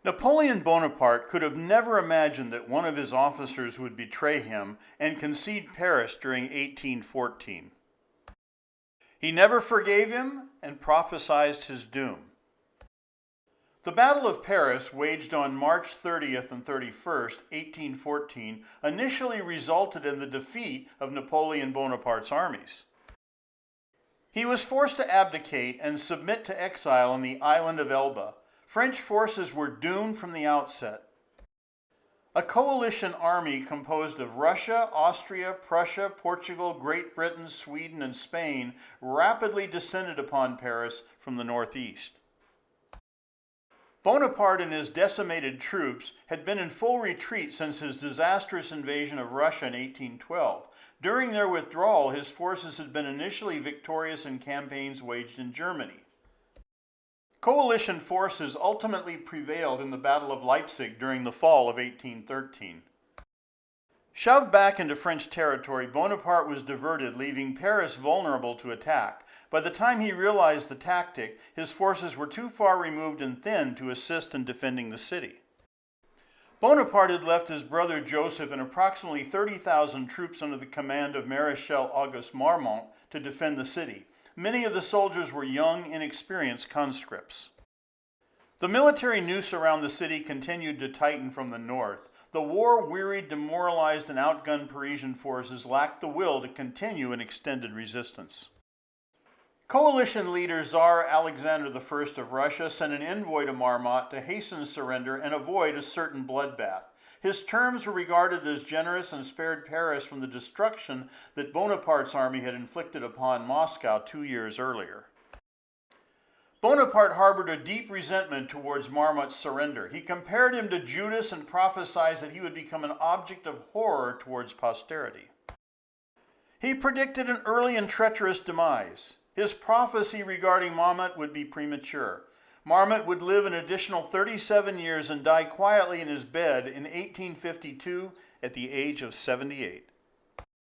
Napoleon Bonaparte could have never imagined that one of his officers would betray him and concede Paris during 1814. He never forgave him and prophesized his doom. The Battle of Paris, waged on March 30th and 31st, 1814, initially resulted in the defeat of Napoleon Bonaparte's armies. He was forced to abdicate and submit to exile on the island of Elba. French forces were doomed from the outset. A coalition army composed of Russia, Austria, Prussia, Portugal, Great Britain, Sweden, and Spain rapidly descended upon Paris from the northeast. Bonaparte and his decimated troops had been in full retreat since his disastrous invasion of Russia in 1812. During their withdrawal, his forces had been initially victorious in campaigns waged in Germany. Coalition forces ultimately prevailed in the Battle of Leipzig during the fall of 1813. Shoved back into French territory, Bonaparte was diverted, leaving Paris vulnerable to attack. By the time he realized the tactic, his forces were too far removed and thin to assist in defending the city. Bonaparte had left his brother Joseph and approximately 30,000 troops under the command of Maréchal Auguste Marmont to defend the city. Many of the soldiers were young, inexperienced conscripts. The military noose around the city continued to tighten from the north. The war-wearied, demoralized, and outgunned Parisian forces lacked the will to continue an extended resistance. Coalition leader Tsar Alexander I of Russia sent an envoy to Marmont to hasten surrender and avoid a certain bloodbath. His terms were regarded as generous and spared Paris from the destruction that Bonaparte's army had inflicted upon Moscow 2 years earlier. Bonaparte harbored a deep resentment towards Marmont's surrender. He compared him to Judas and prophesied that he would become an object of horror towards posterity. He predicted an early and treacherous demise. His prophecy regarding Marmont would be premature. Marmont would live an additional 37 years and die quietly in his bed in 1852 at the age of 78.